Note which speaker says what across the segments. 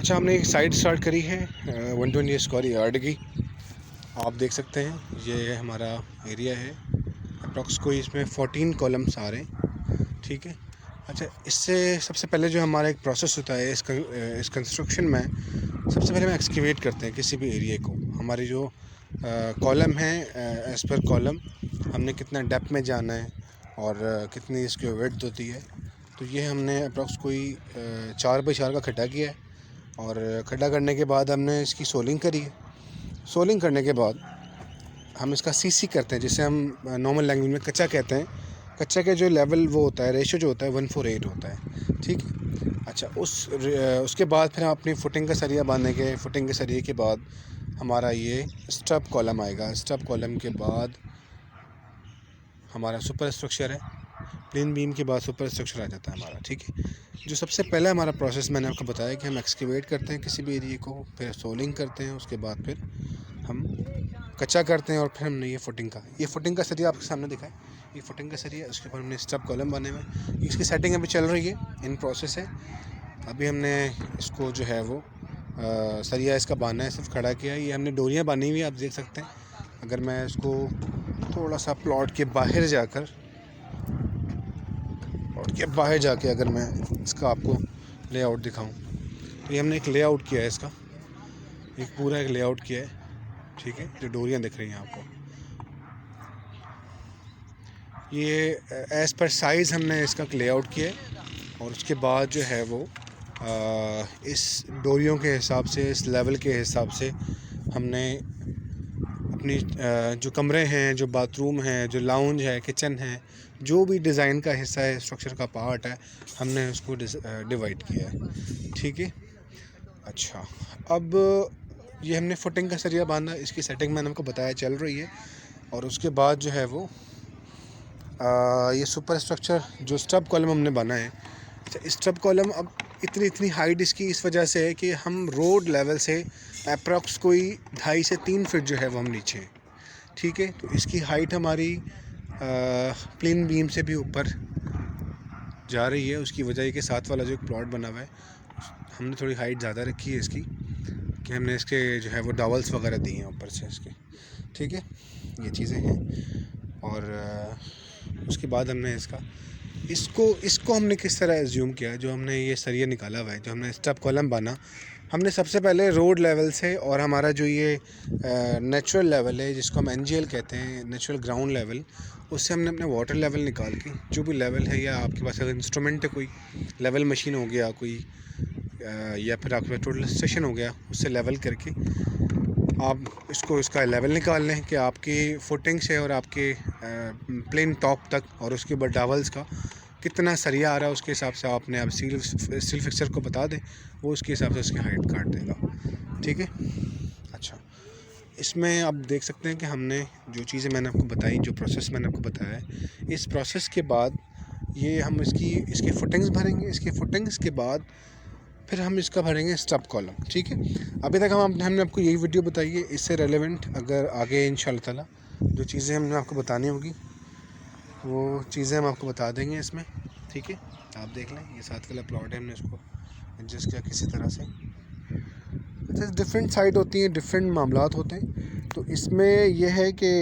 Speaker 1: अच्छा, हमने एक साइड स्टार्ट करी है 120 स्क्वायर यार्ड की। आप देख सकते हैं ये हमारा एरिया है। अप्रॉक्स कोई इसमें 14 कॉलम्स आ रहे हैं, ठीक है। अच्छा, इससे सबसे पहले जो हमारा एक प्रोसेस होता है इस कंस्ट्रक्शन में, सबसे पहले हम एक्सकेवेट करते हैं किसी भी एरिया को। हमारी जो कॉलम है, एज़ पर कॉलम हमने कितना डेप्थ में जाना है और कितनी इसकी विड्थ होती है। तो ये हमने अप्रॉक्स कोई 4x4 का खड्डा किया है और खड्डा करने के बाद हमने इसकी सोलिंग करी है। सोलिंग करने के बाद हम इसका सीसी करते हैं, जिसे हम नॉर्मल लैंग्वेज में कच्चा कहते हैं। कच्चा के जो लेवल वो होता है, रेशो जो होता है 1:8 होता है, ठीक है। अच्छा, उसके बाद फिर हम अपनी फुटिंग का सरिया बांधेंगे। फुटिंग के सरिये के बाद हमारा ये स्टब कॉलम आएगा। स्टब कॉलम के बाद हमारा सुपर स्ट्रक्चर है। प्लेन बीम के बाद सुपर स्ट्रक्चर आ जाता है हमारा, ठीक है। जो सबसे पहला हमारा प्रोसेस मैंने आपको बताया कि हम एक्सकेवेट करते हैं किसी भी एरिया को, फिर सोलिंग करते हैं, उसके बाद फिर हम कच्चा करते हैं और फिर हमने ये फुटिंग का सरिया आपके सामने दिखा है। ये फुटिंग का सरिया, उसके ऊपर हमने स्टब कॉलम बने हुए। इसकी सेटिंग अभी चल रही है, इन प्रोसेस है। अभी हमने इसको जो है वो सरिया इसका बांधना है, सिर्फ खड़ा किया है। ये हमने डोरियाँ बांधी हुई, आप देख सकते हैं। अगर मैं इसको थोड़ा सा प्लॉट के बाहर जाके अगर मैं इसका आपको लेआउट दिखाऊं, तो ये हमने एक लेआउट किया है इसका, एक पूरा एक लेआउट किया है, ठीक है। जो डोरियाँ दिख रही हैं आपको, ये एज़ पर साइज़ हमने इसका लेआउट किया है। और उसके बाद जो है वो इस डोरियों के हिसाब से, इस लेवल के हिसाब से हमने अपनी जो कमरे हैं, जो बाथरूम हैं, जो लाउंज है, किचन है, जो भी डिज़ाइन का हिस्सा है, स्ट्रक्चर का पार्ट है, हमने उसको डिवाइड किया है, ठीक है। अच्छा, अब ये हमने फुटिंग का सरिया बांधा, इसकी सेटिंग मैंने आपको बताया चल रही है। और उसके बाद जो है वो ये सुपर स्ट्रक्चर जो स्टब कॉलम हमने बना है। अच्छा, स्टब कॉलम अब इतनी हाइट इसकी इस वजह से है कि हम रोड लेवल से अप्रॉक्स कोई 2.5 से 3 फीट जो है वो हम नीचे हैं, ठीक है। तो इसकी हाइट हमारी प्लेन बीम से भी ऊपर जा रही है। उसकी वजह है कि साथ वाला जो एक प्लॉट बना हुआ है, हमने थोड़ी हाइट ज़्यादा रखी है इसकी, कि हमने इसके जो है वो डॉवल्स वगैरह दिए हैं ऊपर से इसके, ठीक है। ये चीज़ें हैं। और उसके बाद हमने इसको हमने किस तरह एज्यूम किया, जो हमने ये सरिया निकाला हुआ है, जो हमने स्टब कॉलम बना, हमने सबसे पहले रोड लेवल से और हमारा जो ये नेचुरल लेवल है, जिसको हम NGL कहते हैं, नेचुरल ग्राउंड लेवल, उससे हमने अपने वाटर लेवल निकाल के, जो भी लेवल है, या आपके पास अगर इंस्ट्रूमेंट है, कोई लेवल मशीन हो गया कोई, या फिर आपके पास टोटल स्टेशन हो गया, उससे लेवल करके आप इसका लेवल निकाल लें कि आपकी फुटिंग से और आपके प्लेन टॉप तक और उसके ऊपर डावल्स का कितना सरिया आ रहा है। उसके हिसाब से आपने आप स्टील फिक्सर को बता दें, वो उसके हिसाब से उसकी हाइट काट देगा, ठीक है। अच्छा, इसमें आप देख सकते हैं कि हमने जो चीज़ें मैंने आपको बताई, जो प्रोसेस मैंने आपको बताया है, इस प्रोसेस के बाद ये हम इसकी फुटिंग्स भरेंगे। इसके फुटिंग्स के बाद फिर हम इसका भरेंगे स्टब कॉलम, ठीक है। अभी तक हमने आपको यही वीडियो बताई है। इससे रेलेवेंट अगर आगे इंशाल्लाह ताला जो चीज़ें हमने आपको बतानी होगी, वो चीज़ें हम आपको बता देंगे इसमें, ठीक है। आप देख लें, ये 7 वाला प्लॉट है, हमने इसको एडजस्ट किया किसी तरह से। अच्छा, डिफरेंट साइड होती हैं, डिफरेंट मामलात होते हैं। तो इसमें यह है कि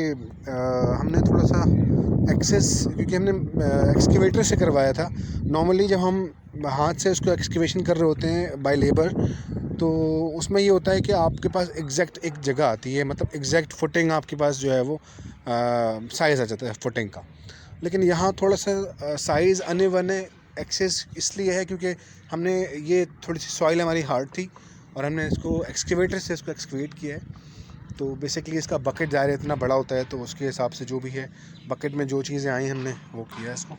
Speaker 1: हमने थोड़ा सा एक्सेस, क्योंकि हमने एक्सकेवेटर से करवाया था। नॉर्मली जब हम हाथ से उसको एक्सकेवेशन कर रहे होते हैं बाय लेबर, तो उसमें ये होता है कि आपके पास एग्जैक्ट एक जगह आती है, मतलब एग्जैक्ट फुटिंग आपके पास जो है वो साइज़ आ जाता है फुटिंग का। लेकिन यहाँ थोड़ा सा साइज़ अने बने एक्सेस इसलिए है क्योंकि हमने ये थोड़ी सी सॉइल हमारी हार्ड थी और हमने इसको एक्सकेवेटर से इसको एक्सकेवेट किया है। तो बेसिकली इसका बकेट ज़ाहिर इतना बड़ा होता है, तो उसके हिसाब से जो भी है बकेट में जो चीज़ें आई हमने वो किया है इसको,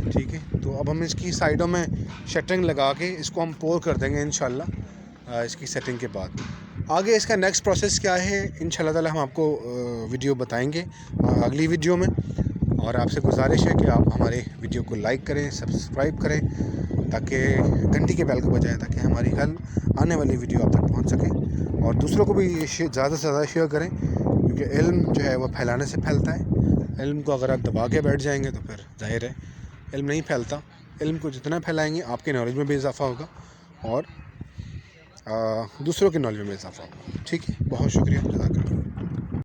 Speaker 1: ठीक है। तो अब हम इसकी साइडों में शटरिंग लगा के इसको हम पोर कर देंगे इंशाल्लाह। इसकी सेटिंग के बाद आगे इसका नेक्स्ट प्रोसेस क्या है, इंशाल्लाह ताला हम आपको वीडियो बताएंगे अगली वीडियो में। और आपसे गुजारिश है कि आप हमारे वीडियो को लाइक करें, सब्सक्राइब करें, ताकि घंटी के बेल को बजाएं, ताकि हमारी हर आने वाली वीडियो आप तक पहुंच सके। और दूसरों को भी ज़्यादा से ज़्यादा शेयर करें, क्योंकि इल्म जो है वो फैलाने से फैलता है। इल्म को अगर आप दबा के बैठ जाएंगे तो फिर जाहिर है इल्म नहीं फैलता। इल्म को जितना फैलाएंगे आपके नॉलेज में भी इजाफ़ा होगा और दूसरों के नॉलेज में इजाफा होगा। ठीक है, बहुत शुक्रिया, जज़ाकल्लाह।